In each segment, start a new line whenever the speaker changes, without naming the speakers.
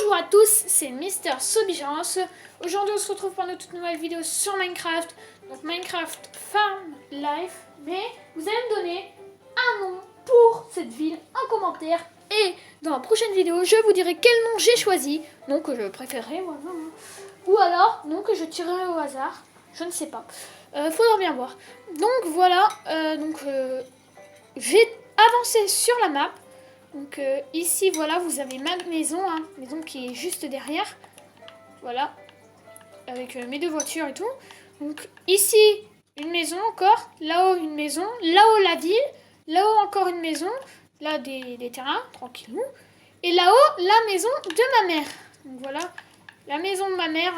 Bonjour à tous, c'est Mister Sobigence. Aujourd'hui on se retrouve pour une toute nouvelle vidéo sur Minecraft. Donc Minecraft Farm Life. Mais vous allez me donner un nom pour cette ville en commentaire. Et dans la prochaine vidéo je vous dirai quel nom j'ai choisi. Nom que je préférerais moi. Ou alors nom que je tirerai au hasard. Je ne sais pas. Faudra bien voir. Donc voilà. J'ai avancé sur la map. Donc ici, voilà, vous avez ma maison, maison qui est juste derrière. Voilà, avec mes deux voitures et tout. Donc ici, une maison encore. Là-haut, une maison. Là-haut, la ville. Là-haut, encore une maison. Là, des terrains, tranquillou. Et là-haut, la maison de ma mère. Donc voilà, la maison de ma mère.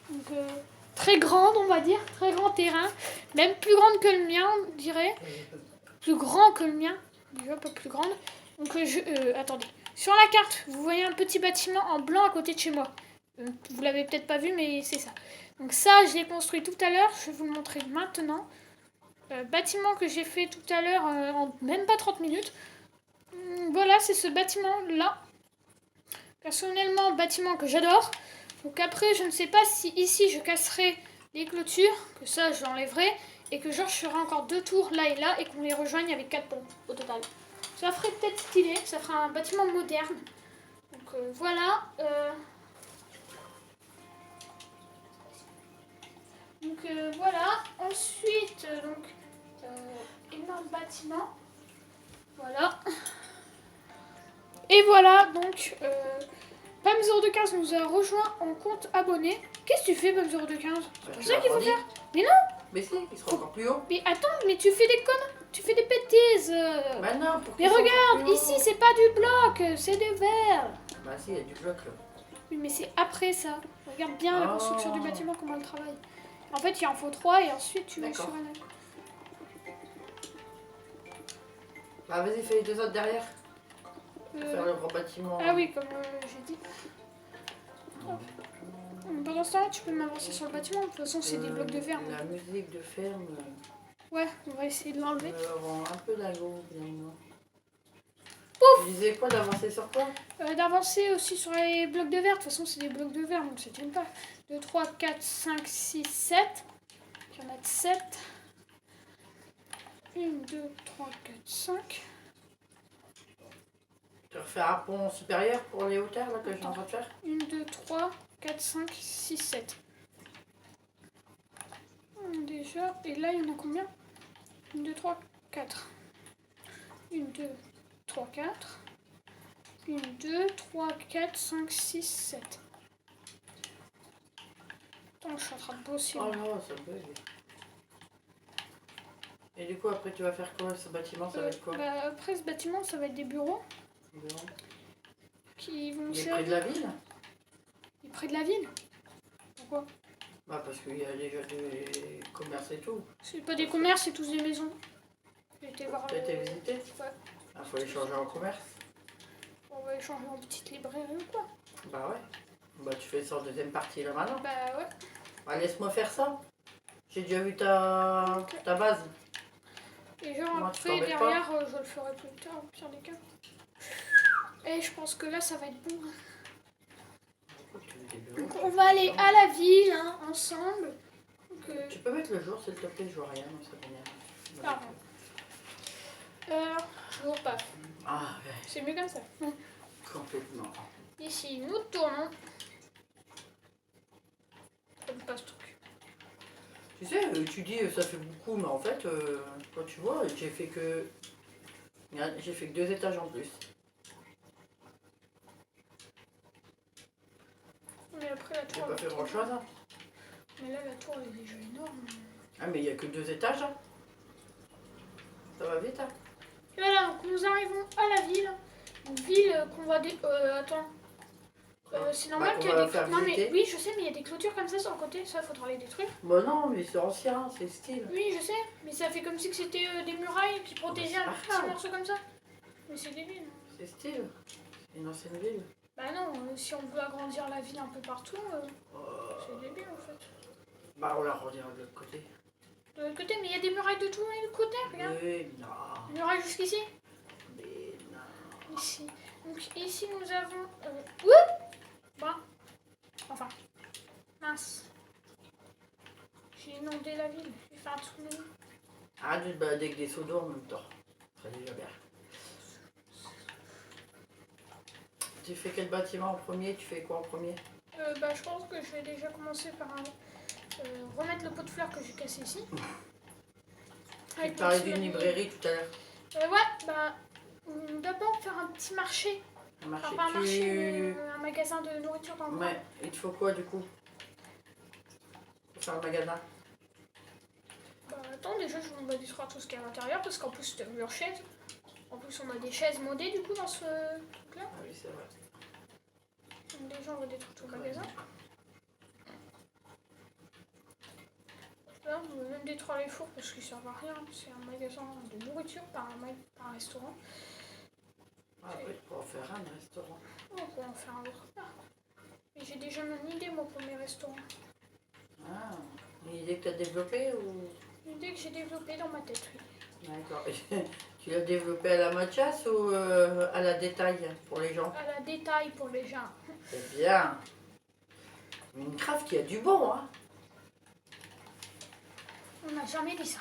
Donc, très grande, on va dire. Très grand terrain. Même plus grande que le mien, on dirait. Plus grand que le mien. Déjà, pas plus grande. Donc attendez, sur la carte, vous voyez un petit bâtiment en blanc à côté de chez moi. Vous l'avez peut-être pas vu, mais c'est ça. Donc ça, je l'ai construit tout à l'heure, je vais vous le montrer maintenant. Bâtiment que j'ai fait tout à l'heure en même pas 30 minutes. Voilà, c'est ce bâtiment-là. Personnellement, bâtiment que j'adore. Donc après, je ne sais pas si ici, je casserai les clôtures, que ça, je l'enlèverai. Et que genre, je ferai encore 2 tours là et là, et qu'on les rejoigne avec 4 pompes au total. Ça ferait peut-être stylé, ça fera un bâtiment moderne. Donc voilà. Voilà. Ensuite, énorme bâtiment. Voilà. Et voilà, donc Pam0215 nous a rejoint en compte abonné. Qu'est-ce que tu fais, Pam0215? C'est pour ça qu'il faut faire. Mais non.
Mais si, il sera encore plus haut.
Mais attends, mais tu fais des connes. Tu fais des bêtises.
Bah non, pourquoi?
Mais regarde, ici c'est pas du bloc, c'est du verre.
Bah si, il y a du bloc là.
Oui, mais c'est après ça. Regarde bien la construction du bâtiment, comment elle travaille. En fait, il en faut 3 et ensuite tu mets sur un.
Bah vas-y, fais les 2 autres derrière. Pour faire le gros bâtiment.
Ah oui, comme j'ai dit. Pendant ce temps, tu peux m'avancer sur le bâtiment. De toute façon, c'est des blocs de verre.
La musique de ferme.
Ouais, on va essayer de l'enlever.
Rend un peu dingo, finalement.
Ouf!
Tu disais quoi, d'avancer sur quoi?
D'avancer aussi sur les blocs de verre. De toute façon, c'est des blocs de verre, donc ça tient pas. 2, 3, 4, 5, 6, 7. Il y en a de 7. 1, 2, 3, 4, 5.
Tu refais un pont supérieur pour les hauteurs là, que je suis en train de faire?
1, 2, 3, 4, 5, 6, 7. Déjà, et là il y en a combien? 1, 2, 3, 4. 1, 2, 3, 4. 1, 2, 3, 4, 5, 6, 7. Attends, je suis en train de bosser.
Oh non, ça bug. Et du coup, après, tu vas faire quoi? Ce bâtiment, ça va être quoi?
Bah, après, ce bâtiment, ça va être des bureaux.
Bon.
Qui vont
Il est près de la ville?
Il est près de la ville? Pourquoi?
Bah, parce qu'il y a déjà des commerces et tout.
C'est pas des commerces, c'est tous des maisons. J'ai été voir.
Tu as été visiter?
Ouais.
Ah, faut les changer en commerce.
On va les changer en petite librairie ou quoi?
Bah ouais. Bah tu fais ça en deuxième partie là maintenant.
Bah ouais.
Bah laisse-moi faire ça. J'ai déjà vu ta base.
Et genre
Moi,
après derrière je le ferai plus tard au pire des cas. Et je pense que là ça va être bon. Donc on va aller à la ville ensemble. Donc,
tu peux mettre le jour s'il te plaît, je vois rien dans cette manière.
Pardon. Je vois pas.
Ah ouais.
C'est mieux comme ça.
Complètement.
Ici nous tournons. Comme pas ce truc.
Tu sais, tu dis ça fait beaucoup, mais en fait, quand tu vois, j'ai fait que 2 étages en plus.
Mais après la tour.
J'ai pas fait grand chose. Hein.
Mais là la tour elle est déjà énorme.
Ah mais il y a que 2 étages. Hein. Ça va vite. Hein.
Et voilà, donc nous arrivons à la ville. Une ville qu'on va attends. C'est normal qu'il y a des clôtures. Non mais oui je sais, mais il y a des clôtures comme ça sur le côté, ça faudra les détruire.
Bah non, mais c'est ancien, c'est style.
Oui je sais, mais ça fait comme si c'était des murailles qui protégeaient un petit morceau comme ça. Mais c'est débile.
C'est style, c'est une ancienne ville.
Bah non, si on veut agrandir la ville un peu partout, c'est débile en fait.
Bah on la redira de l'autre côté.
De l'autre côté, mais il y a des murailles de tous les côtés, regarde.
Mais non.
Une muraille jusqu'ici.
Mais non.
Ici. Donc ici nous avons... Ouh, inonder la ville. Je vais faire un tsunami.
Arrête de te balader avec des seaux d'eau en même temps. Ça serait déjà bien. Tu fais quel bâtiment en premier? Tu fais quoi en premier?
Bah, je pense que je vais déjà commencer par remettre le pot de fleurs que j'ai cassé ici.
Tu parlais d'une librairie tout à l'heure.
Ouais, bah, d'abord faire un petit marché.
Un marché.
Enfin, pas un marché, mais un magasin de nourriture dans le coin.
Ouais, il te faut quoi du coup? Pour faire le magasin?
Bah, attends, déjà, je vais me détruire tout ce qu'il y a à l'intérieur parce qu'en plus, t'as vu leurs chaises. En plus, on a des chaises modées du coup dans ce truc-là.
Ah oui, c'est vrai.
Donc, déjà, on va détruire tout le magasin. Là, on va même détruire les fours parce qu'ils servent à rien. C'est un magasin de nourriture, pas un restaurant.
Ah oui, pour en faire un restaurant.
On peut en faire un autre part. Et j'ai déjà mon idée, moi, pour mes restaurants.
Ah, une idée que tu as développée ou...
Une idée que j'ai développée dans ma tête, oui.
D'accord. Tu l'as développée à la Mathias ou à la détail pour les gens?
À la détail pour les gens.
C'est bien. Minecraft, il y a du bon, hein?
On n'a jamais dit ça.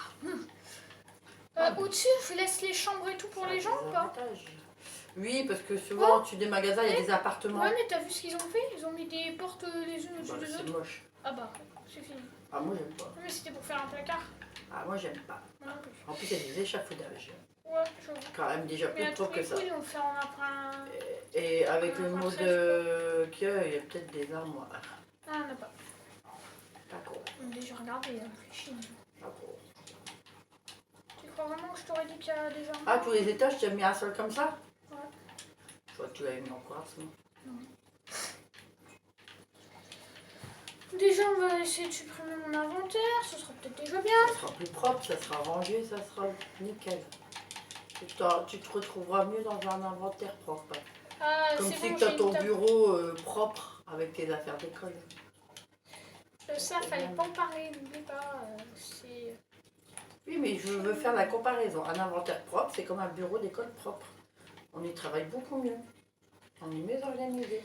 Au-dessus, je laisse les chambres et tout pour
Ça a
les gens
des
ou pas?
avantages. Oui, parce que souvent,
Oh.
au-dessus des magasins, il y a des appartements.
Ouais, mais t'as vu ce qu'ils ont fait? Ils ont mis des portes les unes au-dessus
Bah,
des
c'est
autres.
moche.
Ah bah, c'est fini.
Ah, moi, j'aime pas.
Mais c'était pour faire un placard.
Ah, moi, j'aime pas.
Moi non plus.
En plus, il y a des échafaudages.
Ouais, je vois.
Quand même déjà
Mais
plus
à tous
propre que
les
ça.
coups, ils vont faire en emprunt.
Et avec
Ah,
le mode
après,
qu'il y a, il y a peut-être des armoires.
Ah, on n'a pas.
D'accord.
On a déjà regardé, réfléchi.
D'accord.
Tu crois vraiment que je t'aurais dit qu'il y a des armoires?
Ah, tous les étages, tu as mis un seul comme ça?
Ouais.
Je crois que tu l'avais mis en quartz, non?
Déjà, on va essayer de supprimer mon inventaire. Ce sera peut-être déjà bien.
Ça sera plus propre, ça sera rangé, ça sera nickel. Tu te retrouveras mieux dans un inventaire propre.
Ah,
Comme
c'est
si
bon,
tu as
j'ai
ton
une table.
bureau propre avec tes affaires d'école.
Ça, fallait pas en parler, n'oublie pas. C'est.
Oui, mais je veux faire la comparaison. Un inventaire propre, c'est comme un bureau d'école propre. On y travaille beaucoup mieux. On est mieux organisé.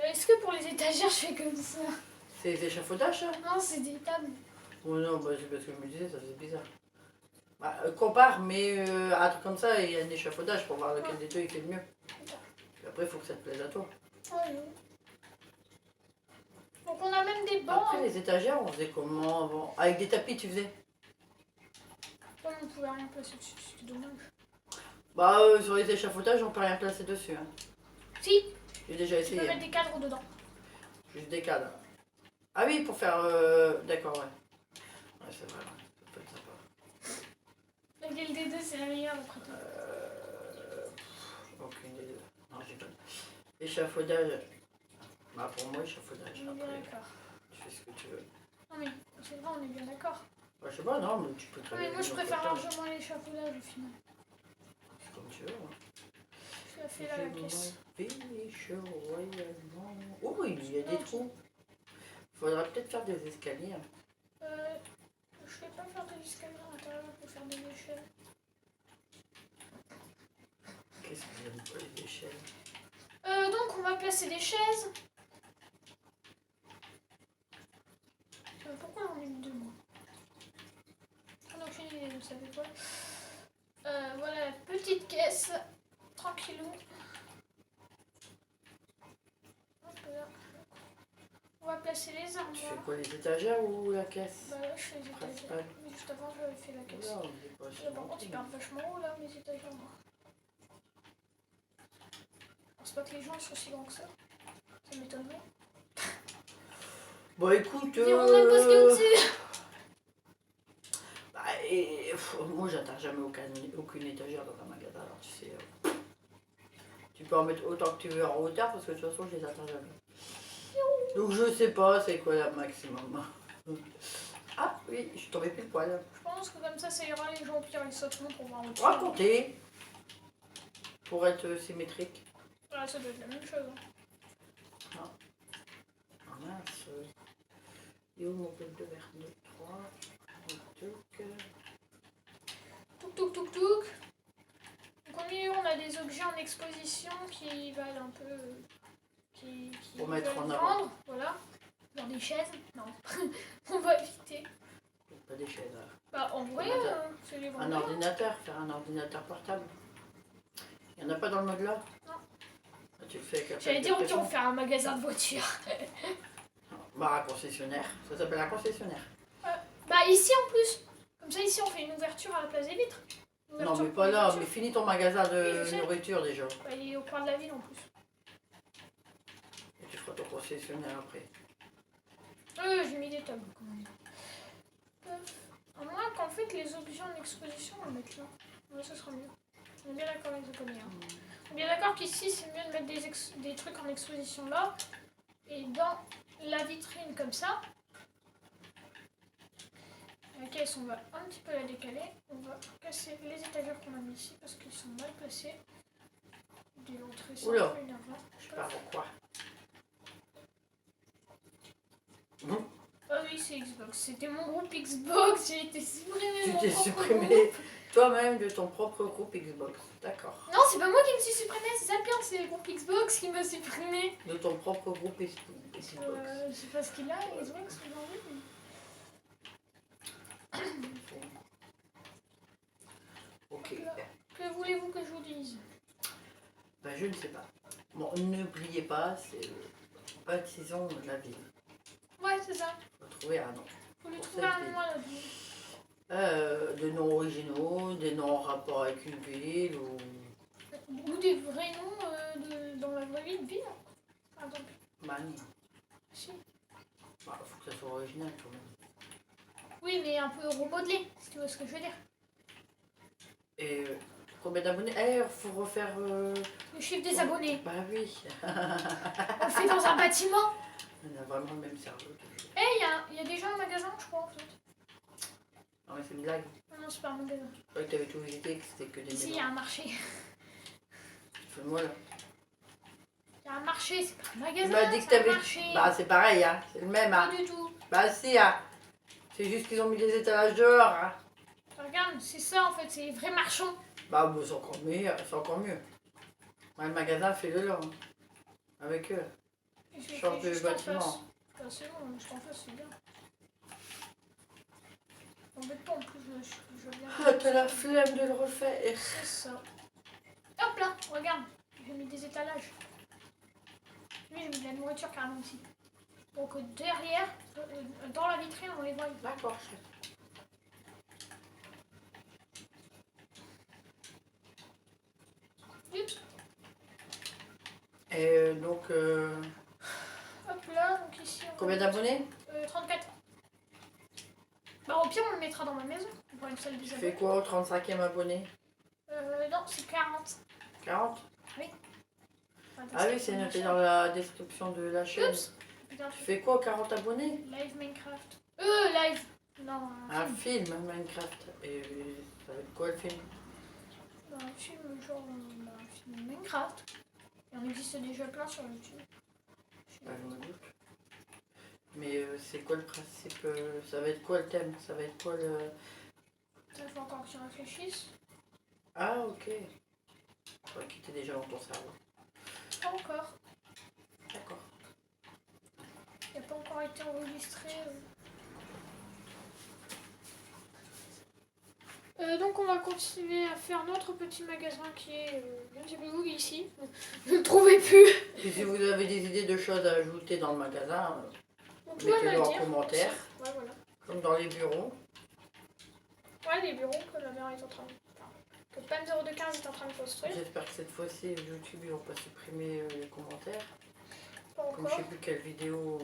Est-ce que pour les étagères, je fais comme ça?
C'est les échafaudages, ça?
Non, c'est des tables.
Oh non, bah, c'est parce que je me disais, ça faisait bizarre. Bah, compare, mais un truc comme ça, il y a un échafaudage pour voir lequel des deux il fait le mieux. Puis après, il faut que ça te plaise à toi.
Ouais. Donc, on a même des bancs.
Après, les étagères, on faisait comment avant? Avec des tapis, tu faisais?
On ne pouvait rien placer dessus, c'est dommage.
Bah, sur les échafaudages, on peut rien placer dessus. Hein.
Si,
J'ai déjà
tu
essayé.
peux mettre des cadres dedans.
Juste des cadres. Ah oui, pour faire. D'accord, ouais. Ouais, c'est vrai, ouais. Ça peut être sympa.
Laquelle des deux, c'est la meilleure après tout?
Aucune des deux. Non, j'ai pas. Échafaudage. Bah, pour moi, échafaudage.
On est bien
Après,
d'accord.
tu fais ce que tu veux.
Non, mais c'est vrai, on est bien d'accord.
Bah, je sais pas, non, mais tu peux
Non,
travailler.
mais moi, je
avec
préfère
l'autre
largement l'échafaudage au final.
C'est comme tu veux. Hein.
Je la fais là, la caisse.
Oh, il y a des trous. Faudrait peut-être faire des escaliers.
Je vais pas faire des escaliers à l'intérieur pour faire des échelles.
Qu'est-ce que j'aime pas les échelles?
Donc, on va placer des chaises. Pourquoi on est mis deux, moi? Ah non, vous savez quoi? Voilà la petite caisse. Tranquillou. Hop là. On va placer les
Tu fais
armoires.
quoi, les étagères ou la caisse?
Bah là, je fais les étagères.
Principal.
Mais juste avant, j'avais fait la caisse.
Non, on est pas
Là, par contre, ils perdent vachement haut, là, mes étagères. Moi. C'est pas que les gens soient aussi grands que ça. Ça m'étonnerait.
Bon, écoute.
Ils diront même pas ce qu'il y a au-dessus.
Bah, moi, j'atteins jamais aucune étagère dans un magasin, alors tu sais. Tu peux en mettre autant que tu veux en hauteur parce que de toute façon, je les atteins jamais. Donc, je sais pas c'est quoi la maximum. Ah, oui, je suis tombée pile poil.
Je pense que comme ça ira, les gens au pire ils sauteront pour voir au-dessus.
Raconter pour être symétrique.
Ah, ça doit être la même chose. Hein.
Ah mince. Et où mon bloc de verre? 2, 3.
Touk touk touk touk. Donc au milieu on a des objets en exposition qui valent un peu. Qui
Pour mettre
veulent
en avant.
vendre, voilà. Genre des chaises. Non. On va éviter.
Pas des chaises.
Bah, en vrai, c'est les
Un
vendeurs.
ordinateur, faire un ordinateur portable. Il n'y en a pas dans le mode là?
Non.
Tu le fais avec la
J'allais
plaque
dire,
de
ok, on
pression.
fait un magasin de voitures.
Bah, un concessionnaire. Ça s'appelle un concessionnaire.
Bah, ici en plus. Comme ça, ici, on fait une ouverture à la place des vitres. Une
Non,
ouverture
mais
pour
pas
les
là.
voitures.
Mais finis ton magasin
Oui, je
de
sais.
nourriture déjà.
Bah, il est au coin de la ville en plus.
Et tu feras ton concessionnaire après.
J'ai mis des tables quand même. À moins qu'en fait, les objets en exposition, on le mette là. Ouais, ça sera mieux. On est bien d'accord avec le connaître. On est bien d'accord qu'ici, c'est mieux de mettre des trucs en exposition là. Et dans la vitrine comme ça. La caisse, on va un petit peu la décaler. On va casser les étagères qu'on a mis ici parce qu'ils sont mal placés. Dès l'entrée, c'est
Oula.
un peu énervant.
Je sais pas pourquoi.
Ah oui, c'est Xbox. C'était mon groupe Xbox. J'ai été supprimée.
Tu
de mon
t'es
propre
supprimé
groupe.
toi-même de ton propre groupe Xbox. D'accord.
Non, c'est pas moi qui me suis supprimée, c'est ça le pire, c'est le groupe Xbox qui m'a supprimée.
De ton propre groupe Xbox.
Je sais pas ce qu'il a, Xbox aujourd'hui.
Ok.
Que voulez-vous que je vous dise?
Ben, je ne sais pas. Bon, n'oubliez pas, c'est baptisons la ville.
Ouais, c'est ça.
Faut trouver un nom.
Faut lui
Pour
trouver
cette
un
ville.
nom à la vie.
Des noms originaux, des noms en rapport avec une ville ou.
Ou des vrais noms dans la vraie vie de ville. Par exemple.
Bah non.
Si.
Bah, faut que ça soit original quand même.
Oui, mais un peu remodelé, si tu vois ce que je veux dire.
Et combien d'abonnés? Eh, faut refaire.
Le chiffre des abonnés.
Bah oui.
On le fait dans un bâtiment.
On a vraiment le même cerveau toujours.
Eh, il y a déjà un magasin, je crois, en fait.
Non, mais c'est une blague.
Non, c'est pas un magasin.
Je croyais que t'avais tout visité, que c'était que des
Ici, il y
maisons.
a un marché.
Fais-moi là.
Il y a un marché, c'est pas un
Tu
magasin,
m'as dit que
c'est un
t'avais.
marché.
Bah, c'est pareil, hein. C'est le même, hein.
Pas du tout.
Bah, si, hein. C'est juste qu'ils ont mis des étalages dehors, hein.
Regarde, c'est ça en fait, c'est les vrais marchands.
Bah, c'est encore mieux. C'est encore mieux. Ouais, le magasin, fais-le là. Hein. Avec eux.
Et je
Change
fais
de
juste en
bâtiment.
face. Bah, c'est bon, je t'en face, c'est bien. M'embête pas en plus, je viens.
Ah, t'as la flemme de le refaire.
C'est ça. Hop là, regarde, j'ai mis des étalages. Lui, j'ai mis de la nourriture carrément ici. Donc derrière, dans la vitrine, on les voit.
D'accord, chef.
Oups.
Et donc,
Hop là, donc ici.
combien d'abonnés?
34. Bah au pire, on le mettra dans ma maison. On prend une salle des
Tu fais
abonnés.
quoi au 35e abonné?
Non, c'est 40.
40?
Enfin,
Ah oui, c'est noté dans la description de la chaîne.
Oups. Putain,
Tu fais quoi au 40 abonnés?
Live Minecraft. Live. Non,
Un film Minecraft. Et ça va être quoi le film?
un film genre un film Minecraft. Il en existe déjà plein sur YouTube.
Bah, je me doute. Mais c'est quoi le principe? Ça va être quoi le thème? Ça va être quoi le.
Ça faut encore que tu réfléchisses.
Ah, ok. Je crois qu'il était déjà dans ton cerveau.
Pas encore.
D'accord.
Il n'a pas encore été enregistré. Donc on va continuer à faire notre petit magasin qui est, je ne sais plus où, ici. Je ne le trouvais plus.
Et si vous avez des idées de choses à ajouter dans le magasin,
Donc tu vas me
mettez-le
le
en
dire.
commentaire,
Ouais, voilà.
comme dans les bureaux.
Ouais, les bureaux que la mère est en train de... que Pan0215 est en train de construire.
J'espère que cette fois-ci, YouTube, ils vont pas supprimer les commentaires.
Pas
Comme je
encore.
sais plus quelle vidéo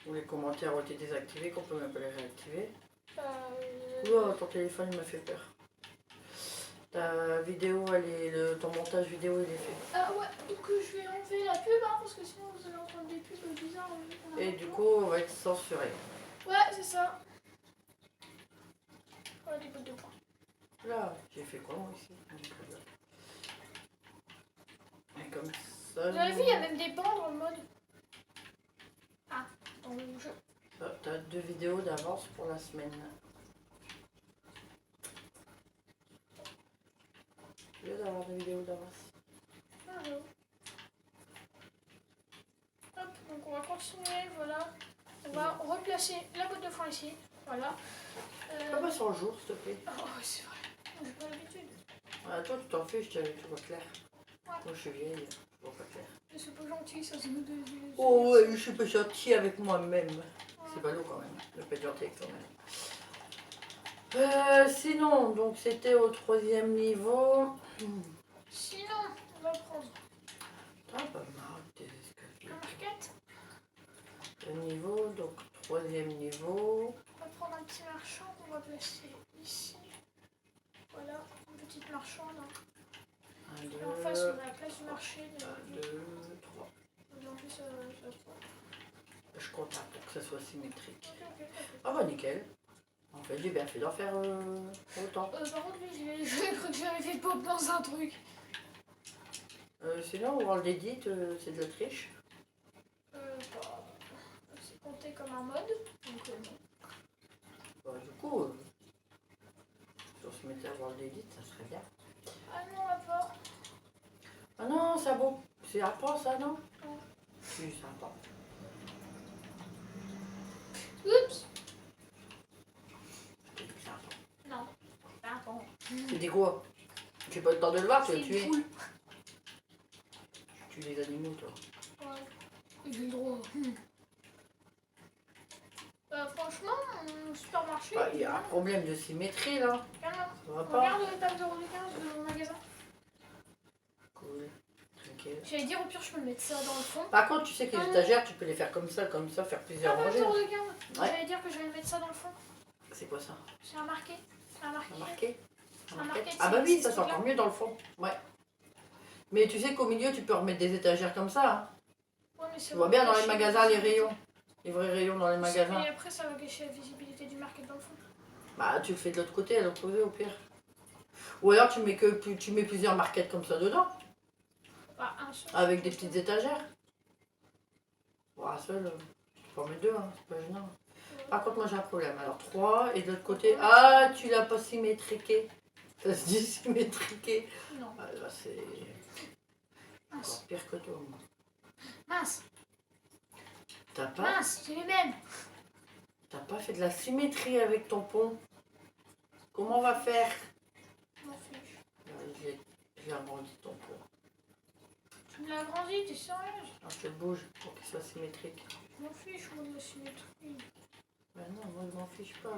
où les commentaires ont été désactivés, qu'on peut même pas les réactiver. Oula, ton téléphone il m'a fait peur. Ta vidéo, ton montage vidéo, il est fait.
Ah ouais, donc je vais enlever la pub, hein, parce que sinon vous allez entendre des pubs bizarres.
Et du coup, on va être censuré.
Ouais, c'est ça. Voilà des bouts de points.
Là, j'ai fait quoi moi ici? Et comme ça.
Vous avez vu, il y a même des bancs dans le mode. Ah, dans le jeu.
T'as 2 vidéos d'avance pour la semaine. Je viens d'avoir 2 vidéos d'avance.
Ah, ouais. Hop, donc on va continuer, voilà. On va replacer la boîte de foin ici. Voilà.
Pas passer en jour, s'il te plaît.
Oh, c'est vrai. J'ai pas l'habitude.
Ah, toi, tu t'en fiches, tu vois clair.
Ouais.
Moi, je suis vieille, je vois pas clair.
Mais c'est pas gentil, ça, c'est nous deux.
Oh, ouais, je suis pas gentille avec moi-même. C'est pas lourd quand même, de pas être gentil avec toi-même. Sinon, donc c'était au 3e niveau.
Sinon, on va prendre
Ah, pas mal, tes escaliers.
la marquette.
Le niveau, donc 3e niveau.
On va prendre un petit marchand qu'on va placer ici. Voilà, une petite marchande.
1, 2,
Et en face, on a la place du marché.
1, 2, 3.
En plus, ça
Je compte là pour que ça soit symétrique.
Ok.
Ah bah nickel. En fait, j'ai bien fait d'en faire autant.
Par contre, lui, j'ai cru que j'avais fait pop dans un truc.
Sinon, World Edit, c'est de la triche.
C'est compté comme un mode. Donc, non.
Bah, du coup, si on se mettait à World Edit, ça serait bien.
Ah non, là pas.
Ah non, ça beau. C'est après ça, non?
Non.
Si, c'est sympa.
Oups.
Je t'ai dit que c'est sympa.
Non. Attends.
C'était quoi? J'ai pas le temps de le voir, tu
C'est
vas tuer.
une poule.
Tu tues les animaux, toi.
Ouais. J'ai le droit. Franchement, au supermarché.
Bah, il y a un problème de symétrie là.
Regarde,
Ça va pas.
regarde le table de reliquage de mon magasin.
Cool. Tranquille.
J'allais dire au pire, je peux mettre ça dans le fond.
Par contre, tu sais que les étagères, tu peux les faire comme ça, faire plusieurs
Table
rangées.
de reliquage.
Ouais.
J'allais dire que j'allais mettre ça dans le fond.
C'est quoi ça?
C'est un marqué. Un marqué.
Un marqué?
Un marqué,
Ah bah oui,
c'est
ça
ce
c'est encore mieux dans le fond. Ouais. Mais tu sais qu'au milieu, tu peux remettre des étagères comme ça. Hein.
Ouais, mais c'est
Tu vois bien dans les magasins, les rayons. Les vrais rayons dans les magasins.
Et après, ça va gâcher la visibilité du marqué dans le fond.
Bah, tu le fais de l'autre côté, à l'opposé au pire. Ou alors tu mets plusieurs marquettes comme ça dedans,
Bah, un seul.
avec des petites étagères. Bon, un seul, tu peux en mettre deux, hein, c'est pas gênant. Par contre, moi j'ai un problème. Alors 3 et de l'autre côté, ah, tu l'as pas symétriqué. Ça se dit symétriqué.
Non.
Ah, là, c'est encore
Mince.
pire que toi. Moi.
Mince.
T'as pas,
Mince, c'est les mêmes.
fait de la symétrie avec ton pont. Comment on va faire?
Je m'en fiche.
J'ai agrandi ton pont.
Tu me l'as agrandi, t'es sérieuse?
Alors, je te le bouge pour qu'il soit symétrique.
Je m'en fiche, moi, de la symétrie.
Ben non, moi je m'en fiche pas.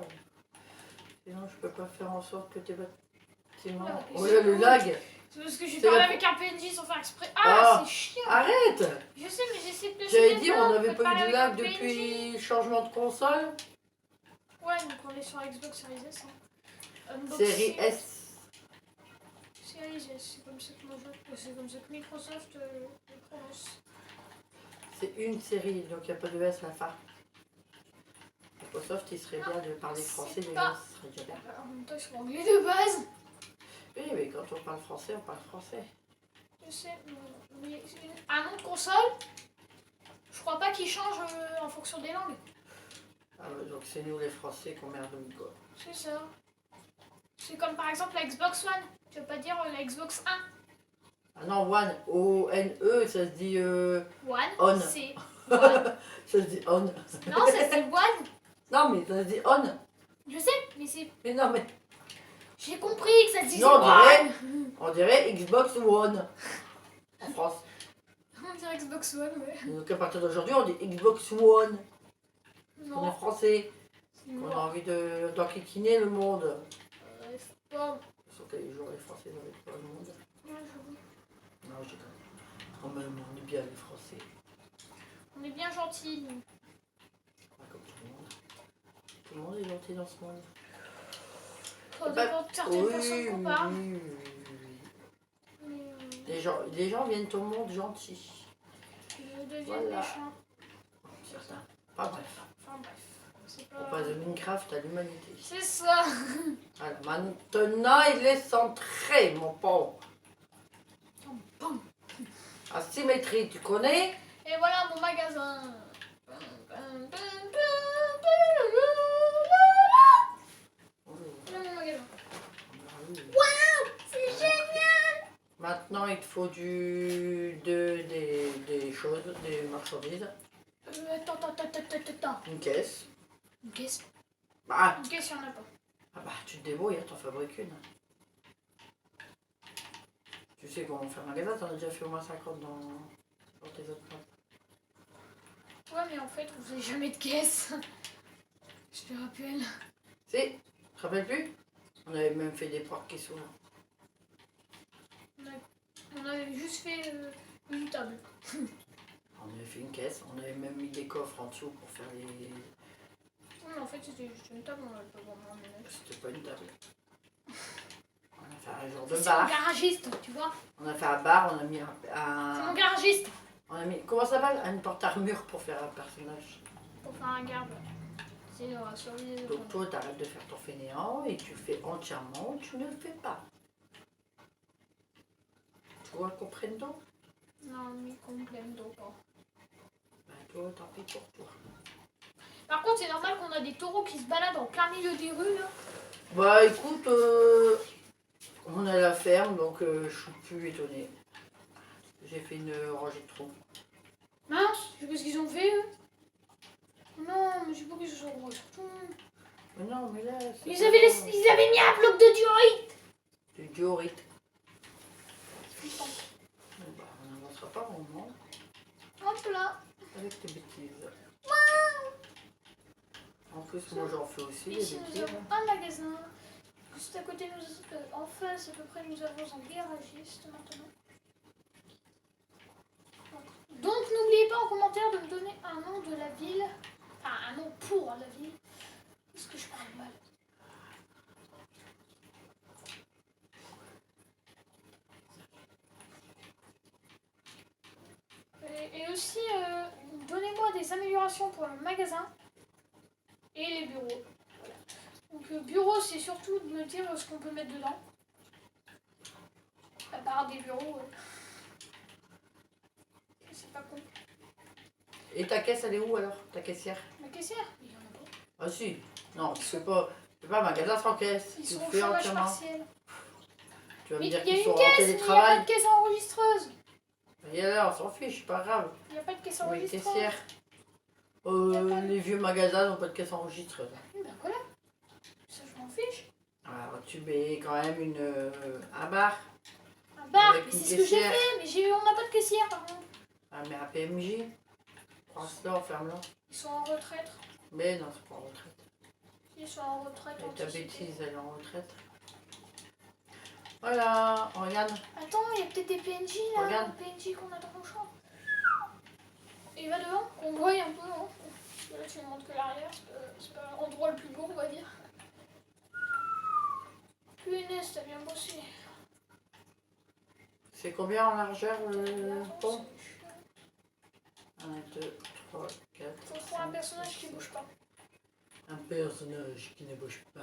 Sinon je peux pas faire en sorte que tes bâtiments...
Ouais,
Oh là, le lag!
C'est parce que j'ai
C'est
parlé
la-
avec un PNJ sans faire exprès.
Ah.
Ah, c'est chiant.
Arrête!
Je sais, mais j'essaie de te
J'allais
soumettre
dire,
là,
on
peut
n'avait pas
parler
eu de
avec
lag
un PNJ.
depuis le changement de console.
Ouais, donc on est sur Xbox Series S. Hein. Unboxing.
Série S.
Series S, c'est comme ça que moi je... C'est comme ça que Microsoft le prononce.
C'est une série, donc il n'y a pas de S à la fin. Microsoft, il serait bien de parler français,
c'est
déjà,
pas-
ce serait déjà bien.
En même temps, ils sont anglais de base.
Oui, mais quand on parle français, on parle français.
Je sais, mais un nom de console, je crois pas qu'il change en fonction des langues.
Ah, ouais, donc c'est nous les Français qu'on merde quoi.
C'est ça. C'est comme par exemple la Xbox One. Tu veux pas dire la Xbox 1.
Ah non, One, O-N-E, ça se dit
One,
On.
c'est...
ça se dit on.
Non, ça c'est One.
Non, mais ça se dit on.
Je sais, mais c'est...
Mais non, mais
J'ai compris que ça se disait
non,
One.
on dirait Xbox One en France.
On dirait Xbox One, ouais.
Donc à partir d'aujourd'hui, on dit Xbox One. On est
Non.
français.
C'est
On a
mort.
envie d'enquiquiner le monde.
C'est pas...
Sauf que les jours, les Français n'avaient pas le monde.
Ouais, j'avoue.
Non, je déconne. Quand même, on est bien les Français.
On est bien gentils, nous.
Pas comme tout le monde. Tout le monde est gentil dans ce monde.
Ça dépend de certaines personnes qu'on parle.
oui.
Mais
Les gens viennent au monde gentils.
ils deviennent
Voilà.
méchants.
Certains. Pas bref.
Enfin bref. C'est
On
pas...
passe de Minecraft à l'humanité.
C'est ça.
Voilà. Maintenant, il est centré, mon pauvre.
Bam.
Asymétrie, tu connais?
Et voilà mon magasin. Voilà mon magasin. C'est génial.
Maintenant, il te faut des choses, des marchandises.
Attends.
Une caisse.
Une caisse.
Bah,
Une caisse, il n'y en a pas.
ah bah tu te débrouilles, hein, t'en fabriques une. Tu sais comment faire un magasin, t'en as déjà fait au moins 50 dans tes autres plans.
Ouais, mais en fait, vous n'avez jamais de caisse. Je te rappelle.
Si, tu te rappelles plus? On avait même fait des portes qui s'ouvrent.
On avait juste fait une table.
On avait fait une caisse, on avait même mis des coffres en dessous pour faire les...
Oui, mais en fait, c'était juste une table, on n'avait pas vraiment mis.
C'était pas une table. On a fait un genre de
C'est
bar.
mon garagiste, tu vois.
On a fait un bar, on a mis
C'est mon garagiste.
On a mis... Comment ça s'appelle? Une porte armure pour faire un personnage.
Pour faire un garde. C'est la survie.
Donc toi, t'arrêtes de faire ton fainéant et tu fais entièrement, tu ne le fais pas. Tu vois, comprendo?
Non, mi comprendo pas.
Bah toi, tant pis pour toi.
Par contre, c'est normal qu'on a des taureaux qui se baladent en plein milieu des rues, là.
Bah écoute, on a la ferme, donc je suis plus étonnée. J'ai fait une rangée de trous.
Mince, je sais pas ce qu'ils ont fait, eux. Non, mais je sais pas qu'ils se sont retrouvés.
Mais non, mais là...
Ils avaient mis un bloc de diorite.
Du diorite.
Flippant.
Bah, on n'avancera pas vraiment
Hop là.
avec tes bêtises. En plus, moi j'en fais aussi des
Ici, nous
bêtises.
avons un magasin. Juste à côté, en face, à peu près, nous avons un garagiste maintenant. Donc, n'oubliez pas en commentaire de me donner un nom de la ville. Enfin, un nom pour la ville. Est-ce que je parle mal? Et aussi, donnez-moi des améliorations pour le magasin et les bureaux. Voilà. Donc, le bureau, c'est surtout de me dire ce qu'on peut mettre dedans. À part des bureaux. C'est pas con.
Et ta caisse, elle est où alors? Ta caissière?
Ma caissière, il y en a pas.
Ah si. Non, tu fais pas un magasin sans caisse.
Ils
Tu
sont
le
au
fais
chômage
entièrement.
partiel.
Tu vas me
Mais
dire
il y a
qu'ils sont
une
en
caisse, mais il n'y a pas
télétravail.
de caisse enregistreuse.
Et alors, on s'en fiche, c'est pas grave.
Il n'y a pas de caisse
Mais
enregistreuse.
caissière.
Y a pas de-
Les vieux magasins n'ont pas de caisse enregistreuse.
Ben voilà. Ça, je m'en fiche.
Alors, tu mets quand même un bar.
Un bar,
Avec
mais
une
c'est ce que j'ai
caissière.
fait. Mais on n'a pas de caissière, par contre.
Ah, mais un PMJ. Prends-le, ferme-le.
Ils sont en retraite.
Mais non, c'est pas en retraite.
Ils sont en retraite.
Et ta
anticipée.
bêtise, elle est en retraite. Voilà, regarde.
Attends, il y a peut-être des PNJ là.
Regarde.
Des PNJ qu'on a dans le champ. Et va devant, qu'on voit un peu. Hein. Parce que là, tu ne montres que l'arrière. C'est pas l'endroit le plus beau, on va dire. Punaise, t'as bien bossé.
C'est combien en largeur le pont? 1, 2, 3, 4.
Faut trouver un personnage qui bouge pas.
Un personnage qui ne bouge pas.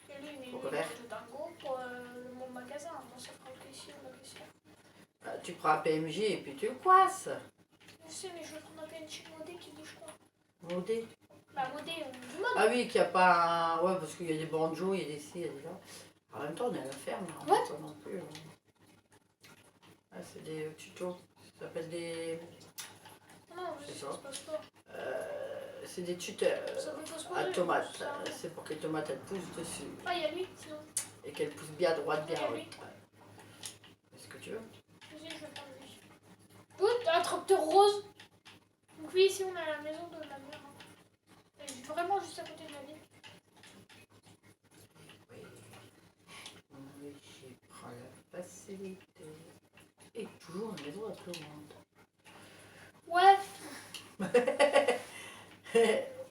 Et lui, il
Pourquoi faire
est tout un go pour mon magasin. Moi, ça fera le caissier ou la caissière.
Ah, tu prends un PMJ et puis tu le coinces.
Je sais, mais je veux prendre un PNJ modé qui bouge pas.
Modé.
Bah, modé, du mode.
Ah oui, qu'il n'y a pas un... Ouais, parce qu'il y a des banjos, il y a des ci, il y a des là. En même temps, on est à la ferme. On
Ouais.
pas non plus. Ah, c'est des tutos. Ça s'appelle des...
Non,
C'est
ça
ça.
se passe pas.
C'est des tuteurs
Ça peut pas se
à
poser.
tomates.
Ça-
C'est pour que les tomates, elles poussent dessus.
Ah, il y a lui, sinon.
Et qu'elles poussent bien droite, bien
Ah,
haute.
oui.
Ouais. Est-ce que tu veux?
Vas-y, je vais prendre lui. Ouh, un tracteur rose. Donc, oui, ici, on a la maison de ma mère. Hein. Elle est vraiment juste à côté de la ville.
Oui. Oui, j'y prends la facilité. Et toujours une maison à tout le monde.
Ouais.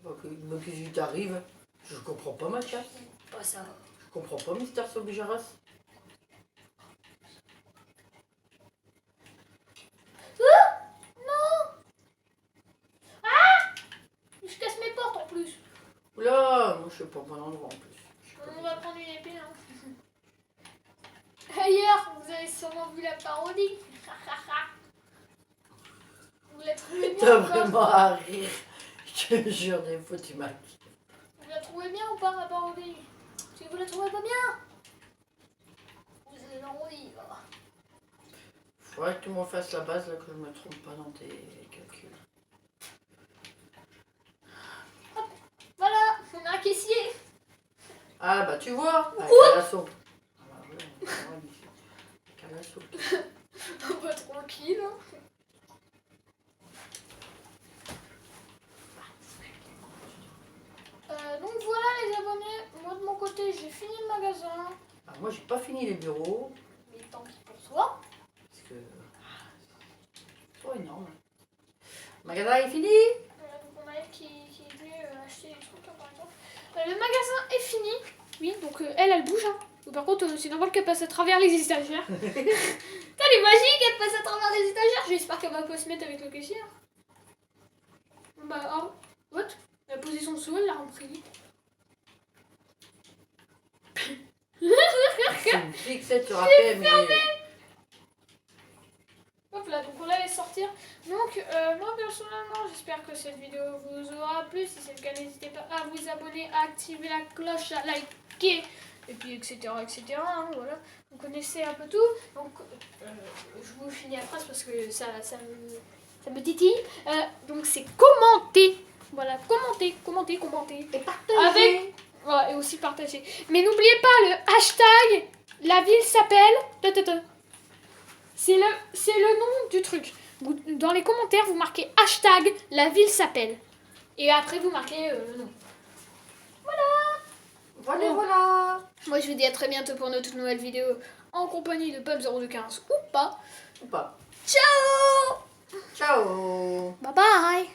Donc, qu'est-ce qui t'arrive? Je comprends pas, ma chatte.
Pas ça.
Je comprends pas, Mister Sobijaras.
Je casse mes portes en plus.
Oula, moi je suis pas au bon endroit en plus. Je suis pas
On
bien.
va prendre une épée. Hein. Ailleurs, vous avez sûrement vu la parodie. Vous la trouvez bien
T'as
ou pas?
vraiment à rire. Je te jure, des fois tu m'as.
Vous la trouvez bien ou pas, ma parodie? Si vous la trouvez pas bien, vous êtes en roue, là.
Faudrait que tu m'en fasses la base là, que je me trompe pas dans tes calculs. bah tu vois. Calasso. Ah bah ouais, on va voir ici. Calasso.
Pas tranquille. Donc voilà les abonnés, moi de mon côté j'ai fini le magasin.
Ah, moi j'ai pas fini les bureaux.
Mais tant pis pour toi.
Parce que. C'est trop énorme. Le magasin est fini.
Donc on a elle qui est venue acheter des trucs hein, par exemple. Le magasin est fini. Oui, donc elle bouge. Hein. Par contre, c'est normal qu'elle passe à travers les étagères. Putain, elle est magique, elle passe à travers les étagères. J'espère qu'elle va pas se mettre avec le caissier. Bah, oh, what? Elle a posé son sou, elle l'a repris.
C'est une fixette sur APM.
Hop là, donc on la laisse sortir. Donc, moi personnellement, j'espère que cette vidéo vous aura plu. Si c'est le cas, n'hésitez pas à vous abonner, à activer la cloche, à liker, et puis etc. Hein, voilà. Vous connaissez un peu tout. Donc, je vous finis la phrase parce que ça me titille. Donc, c'est commenter. Voilà, commenter.
Et partagez.
Avec. Ouais, et aussi partager. Mais n'oubliez pas le hashtag, la ville s'appelle. C'est le nom du truc. Dans les commentaires, vous marquez hashtag, la ville s'appelle. Et après, vous marquez le nom.
Voilà.
Moi, je vous dis à très bientôt pour une toute nouvelle vidéo en compagnie de Pub015 ou pas.
Ou pas.
Ciao.
Ciao.
Bye bye.